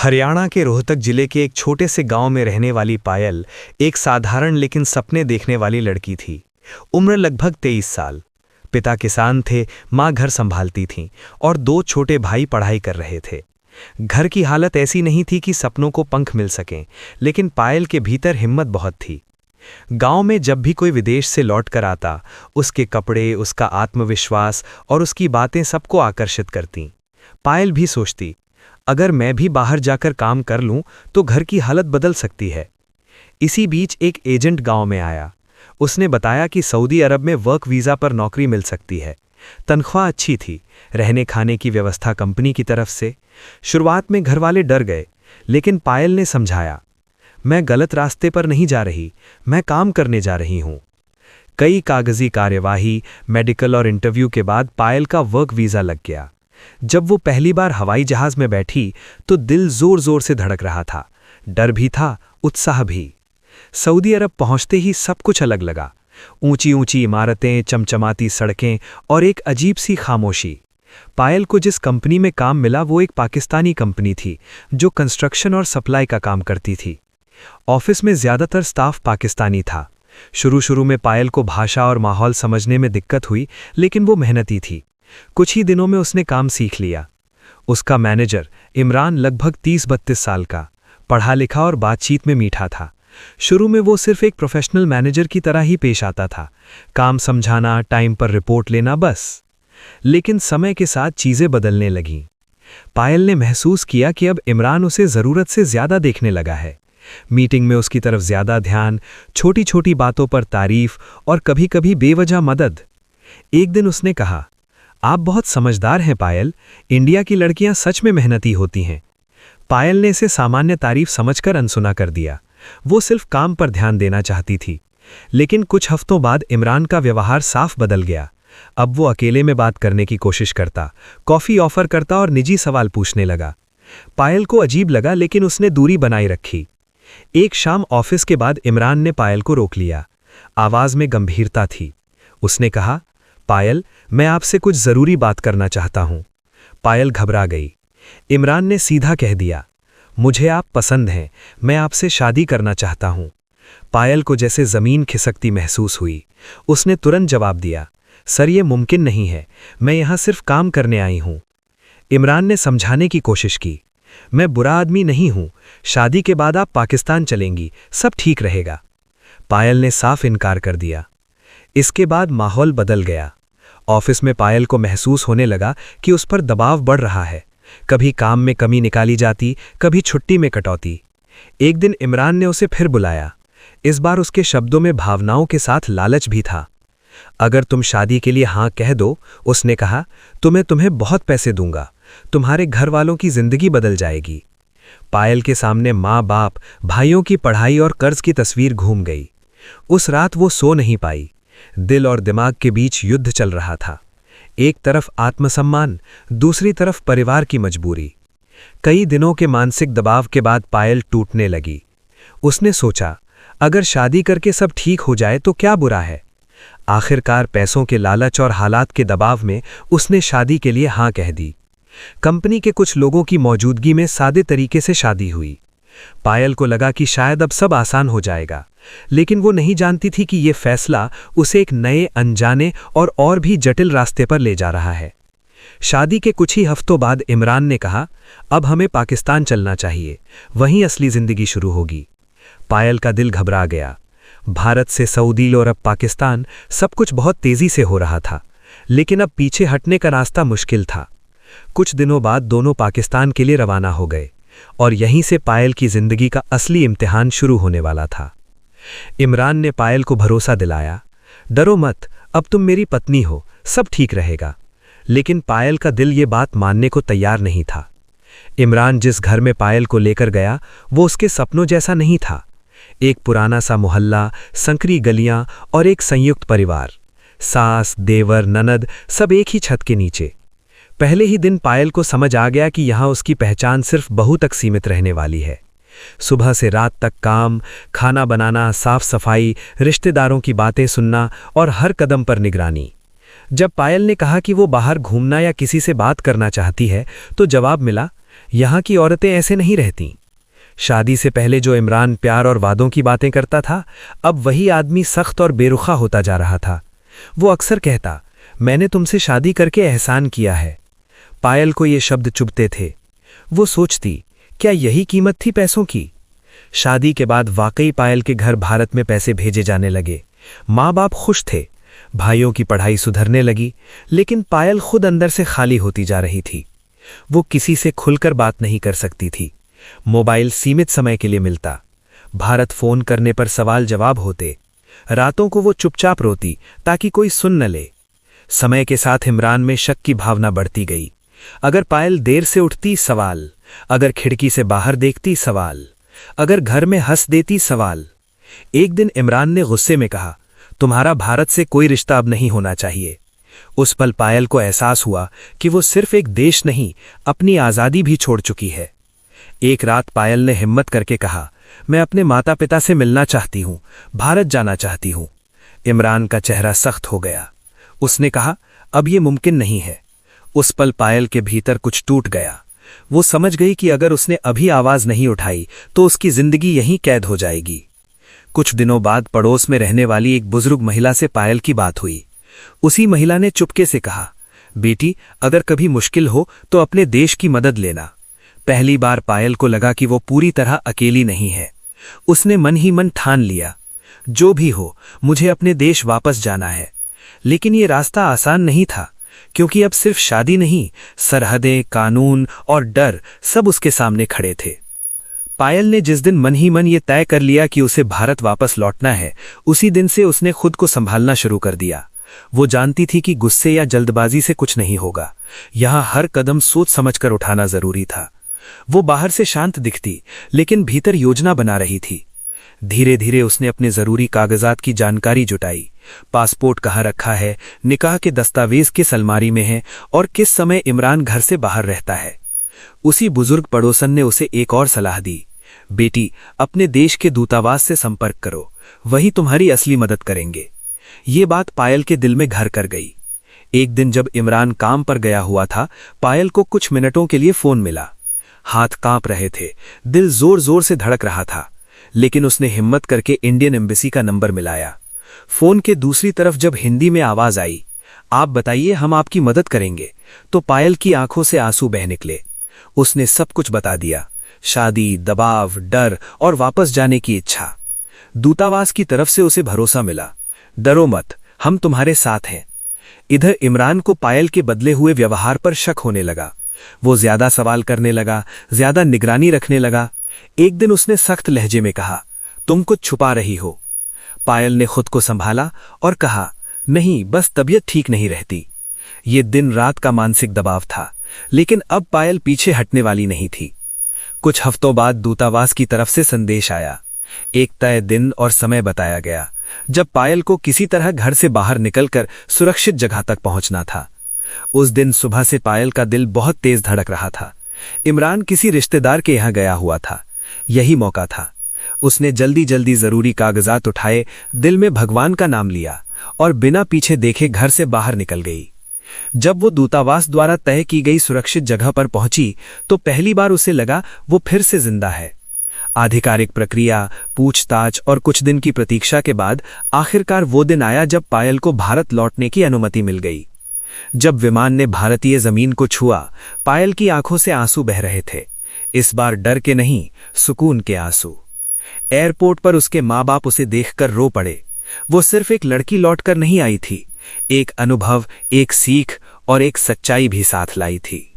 हरियाणा के रोहतक जिले के एक छोटे से गांव में रहने वाली पायल एक साधारण लेकिन सपने देखने वाली लड़की थी। उम्र लगभग 23 साल। पिता किसान थे, माँ घर संभालती थीं और दो छोटे भाई पढ़ाई कर रहे थे। घर की हालत ऐसी नहीं थी कि सपनों को पंख मिल सकें, लेकिन पायल के भीतर हिम्मत बहुत थी। गांव में जब भी कोई विदेश से लौट कर आता, उसके कपड़े, उसका आत्मविश्वास और उसकी बातें सबको आकर्षित करतीं। पायल भी सोचती, अगर मैं भी बाहर जाकर काम कर लूं तो घर की हालत बदल सकती है। इसी बीच एक एजेंट गांव में आया। उसने बताया कि सऊदी अरब में वर्क वीज़ा पर नौकरी मिल सकती है। तनख्वाह अच्छी थी, रहने खाने की व्यवस्था कंपनी की तरफ से। शुरुआत में घरवाले डर गए, लेकिन पायल ने समझाया, मैं गलत रास्ते पर नहीं जा रही, मैं काम करने जा रही हूं। कई कागजी कार्यवाही, मेडिकल और इंटरव्यू के बाद पायल का वर्क वीज़ा लग गया। जब वो पहली बार हवाई जहाज में बैठी तो दिल जोर जोर से धड़क रहा था। डर भी था, उत्साह भी। सऊदी अरब पहुंचते ही सब कुछ अलग लगा। ऊंची ऊंची इमारतें, चमचमाती सड़कें और एक अजीब सी खामोशी। पायल को जिस कंपनी में काम मिला वो एक पाकिस्तानी कंपनी थी जो कंस्ट्रक्शन और सप्लाई का काम करती थी। ऑफिस में ज्यादातर स्टाफ पाकिस्तानी था। शुरू में पायल को भाषा और माहौल समझने में दिक्कत हुई, लेकिन वो मेहनती थी। कुछ ही दिनों में उसने काम सीख लिया। उसका मैनेजर इमरान लगभग 30-32 साल का, पढ़ा लिखा और बातचीत में मीठा था। शुरू में वो सिर्फ एक प्रोफेशनल मैनेजर की तरह ही पेश आता था, काम समझाना, टाइम पर रिपोर्ट लेना, बस। लेकिन समय के साथ चीजें बदलने लगीं। पायल ने महसूस किया कि अब इमरान उसे जरूरत से ज्यादा देखने लगा है। मीटिंग में उसकी तरफ ज्यादा ध्यान, छोटी छोटी बातों पर तारीफ और कभी कभी बेवजह मदद। एक दिन उसने कहा, आप बहुत समझदार हैं पायल, इंडिया की लड़कियां सच में मेहनती होती हैं। पायल ने इसे सामान्य तारीफ समझकर अनसुना कर दिया। वो सिर्फ काम पर ध्यान देना चाहती थी। लेकिन कुछ हफ्तों बाद इमरान का व्यवहार साफ बदल गया। अब वो अकेले में बात करने की कोशिश करता, कॉफी ऑफर करता और निजी सवाल पूछने लगा। पायल को अजीब लगा, लेकिन उसने दूरी बनाई रखी। एक शाम ऑफिस के बाद इमरान ने पायल को रोक लिया। आवाज में गंभीरता थी। उसने कहा, पायल, मैं आपसे कुछ जरूरी बात करना चाहता हूं। पायल घबरा गई। इमरान ने सीधा कह दिया, मुझे आप पसंद हैं, मैं आपसे शादी करना चाहता हूं। पायल को जैसे जमीन खिसकती महसूस हुई। उसने तुरंत जवाब दिया, सर, ये मुमकिन नहीं है, मैं यहां सिर्फ काम करने आई हूं। इमरान ने समझाने की कोशिश की, मैं बुरा आदमी नहीं हूं, शादी के बाद आप पाकिस्तान चलेंगी, सब ठीक रहेगा। पायल ने साफ इनकार कर दिया। इसके बाद माहौल बदल गया। ऑफिस में पायल को महसूस होने लगा कि उस पर दबाव बढ़ रहा है। कभी काम में कमी निकाली जाती, कभी छुट्टी में कटौती। एक दिन इमरान ने उसे फिर बुलाया। इस बार उसके शब्दों में भावनाओं के साथ लालच भी था। अगर तुम शादी के लिए हां कह दो, उसने कहा, तो मैं तुम्हें बहुत पैसे दूंगा, तुम्हारे घर वालों की जिंदगी बदल जाएगी। पायल के सामने माँ बाप, भाइयों की पढ़ाई और कर्ज की तस्वीर घूम गई। उस रात वो सो नहीं पाई। दिल और दिमाग के बीच युद्ध चल रहा था। एक तरफ आत्मसम्मान, दूसरी तरफ परिवार की मजबूरी। कई दिनों के मानसिक दबाव के बाद पायल टूटने लगी। उसने सोचा, अगर शादी करके सब ठीक हो जाए तो क्या बुरा है। आखिरकार पैसों के लालच और हालात के दबाव में उसने शादी के लिए हां कह दी। कंपनी के कुछ लोगों की मौजूदगी में सादे तरीके से शादी हुई। पायल को लगा कि शायद अब सब आसान हो जाएगा, लेकिन वो नहीं जानती थी कि ये फैसला उसे एक नए, अनजाने और भी जटिल रास्ते पर ले जा रहा है। शादी के कुछ ही हफ्तों बाद इमरान ने कहा, अब हमें पाकिस्तान चलना चाहिए, वहीं असली जिंदगी शुरू होगी। पायल का दिल घबरा गया। भारत से सऊदी और अब पाकिस्तान, सब कुछ बहुत तेजी से हो रहा था, लेकिन अब पीछे हटने का रास्ता मुश्किल था। कुछ दिनों बाद दोनों पाकिस्तान के लिए रवाना हो गए और यहीं से पायल की जिंदगी का असली इम्तिहान शुरू होने वाला था। इमरान ने पायल को भरोसा दिलाया, डरो मत, अब तुम मेरी पत्नी हो, सब ठीक रहेगा। लेकिन पायल का दिल ये बात मानने को तैयार नहीं था। इमरान जिस घर में पायल को लेकर गया वो उसके सपनों जैसा नहीं था। एक पुराना सा मोहल्ला, संकरी गलियां और एक संयुक्त परिवार, सास, देवर, ननद, सब एक ही छत के नीचे। पहले ही दिन पायल को समझ आ गया कि यहां उसकी पहचान सिर्फ बहू तक सीमित रहने वाली है। सुबह से रात तक काम, खाना बनाना, साफ सफाई, रिश्तेदारों की बातें सुनना और हर कदम पर निगरानी। जब पायल ने कहा कि वो बाहर घूमना या किसी से बात करना चाहती है, तो जवाब मिला, यहाँ की औरतें ऐसे नहीं रहती। शादी से पहले जो इमरान प्यार और वादों की बातें करता था, अब वही आदमी सख्त और बेरुखा होता जा रहा था। वो अक्सर कहता, मैंने तुमसे शादी करके एहसान किया है। पायल को ये शब्द चुभते थे। वो सोचती, क्या यही कीमत थी पैसों की? शादी के बाद वाकई पायल के घर भारत में पैसे भेजे जाने लगे। माँ बाप खुश थे, भाइयों की पढ़ाई सुधरने लगी, लेकिन पायल खुद अंदर से खाली होती जा रही थी। वो किसी से खुलकर बात नहीं कर सकती थी। मोबाइल सीमित समय के लिए मिलता। भारत फोन करने पर सवाल जवाब होते। रातों को वो चुपचाप रोती ताकि कोई सुन न ले। समय के साथ इमरान में शक की भावना बढ़ती गई। अगर पायल देर से उठती, सवाल। अगर खिड़की से बाहर देखती, सवाल। अगर घर में हंस देती, सवाल। एक दिन इमरान ने गुस्से में कहा, तुम्हारा भारत से कोई रिश्ता अब नहीं होना चाहिए। उस पल पायल को एहसास हुआ कि वो सिर्फ एक देश नहीं, अपनी आज़ादी भी छोड़ चुकी है। एक रात पायल ने हिम्मत करके कहा, मैं अपने माता पिता से मिलना चाहती हूँ, भारत जाना चाहती हूँ। इमरान का चेहरा सख्त हो गया। उसने कहा, अब ये मुमकिन नहीं है। उस पल पायल के भीतर कुछ टूट गया। वो समझ गई कि अगर उसने अभी आवाज नहीं उठाई तो उसकी जिंदगी यहीं कैद हो जाएगी। कुछ दिनों बाद पड़ोस में रहने वाली एक बुजुर्ग महिला से पायल की बात हुई। उसी महिला ने चुपके से कहा, बेटी, अगर कभी मुश्किल हो तो अपने देश की मदद लेना। पहली बार पायल को लगा कि वो पूरी तरह अकेली नहीं है। उसने मन ही मन ठान लिया, जो भी हो, मुझे अपने देश वापस जाना है। लेकिन ये रास्ता आसान नहीं था, क्योंकि अब सिर्फ शादी नहीं, सरहदें, कानून और डर सब उसके सामने खड़े थे। पायल ने जिस दिन मन ही मन ये तय कर लिया कि उसे भारत वापस लौटना है, उसी दिन से उसने खुद को संभालना शुरू कर दिया। वो जानती थी कि गुस्से या जल्दबाजी से कुछ नहीं होगा। यहाँ हर कदम सोच समझकर उठाना जरूरी था। वो बाहर से शांत दिखती, लेकिन भीतर योजना बना रही थी। धीरे धीरे उसने अपने जरूरी कागजात की जानकारी जुटाई। पासपोर्ट कहाँ रखा है, निकाह के दस्तावेज किस अलमारी में है और किस समय इमरान घर से बाहर रहता है। उसी बुजुर्ग पड़ोसन ने उसे एक और सलाह दी, बेटी, अपने देश के दूतावास से संपर्क करो, वही तुम्हारी असली मदद करेंगे। ये बात पायल के दिल में घर कर गई। एक दिन जब इमरान काम पर गया हुआ था, पायल को कुछ मिनटों के लिए फोन मिला। हाथ कांप रहे थे, दिल जोर जोर से धड़क रहा था, लेकिन उसने हिम्मत करके इंडियन एम्बेसी का नंबर मिलाया। फोन के दूसरी तरफ जब हिंदी में आवाज आई, आप बताइए, हम आपकी मदद करेंगे, तो पायल की आंखों से आंसू बह निकले। उसने सब कुछ बता दिया, शादी, दबाव, डर और वापस जाने की इच्छा। दूतावास की तरफ से उसे भरोसा मिला, डरो मत, हम तुम्हारे साथ हैं। इधर इमरान को पायल के बदले हुए व्यवहार पर शक होने लगा। वो ज्यादा सवाल करने लगा, ज्यादा निगरानी रखने लगा। एक दिन उसने सख्त लहजे में कहा, तुम कुछ छुपा रही हो। पायल ने खुद को संभाला और कहा, नहीं, बस तबीयत ठीक नहीं रहती। ये दिन रात का मानसिक दबाव था, लेकिन अब पायल पीछे हटने वाली नहीं थी। कुछ हफ्तों बाद दूतावास की तरफ से संदेश आया। एक तय दिन और समय बताया गया जब पायल को किसी तरह घर से बाहर निकलकर सुरक्षित जगह तक पहुंचना था। उस दिन सुबह से पायल का दिल बहुत तेज धड़क रहा था। इमरान किसी रिश्तेदार के यहाँ गया हुआ था, यही मौका था। उसने जल्दी जल्दी जरूरी कागजात उठाए, दिल में भगवान का नाम लिया और बिना पीछे देखे घर से बाहर निकल गई। जब वो दूतावास द्वारा तय की गई सुरक्षित जगह पर पहुंची तो पहली बार उसे लगा वो फिर से जिंदा है। आधिकारिक प्रक्रिया, पूछताछ और कुछ दिन की प्रतीक्षा के बाद आखिरकार वो दिन आया जब पायल को भारत लौटने की अनुमति मिल गई। जब विमान ने भारतीय जमीन को छुआ, पायल की आंखों से आंसू बह रहे थे। इस बार डर के नहीं, सुकून के आंसू। एयरपोर्ट पर उसके माँ बाप उसे देखकर रो पड़े। वो सिर्फ एक लड़की लौटकर नहीं आई थी, एक अनुभव, एक सीख और एक सच्चाई भी साथ लाई थी।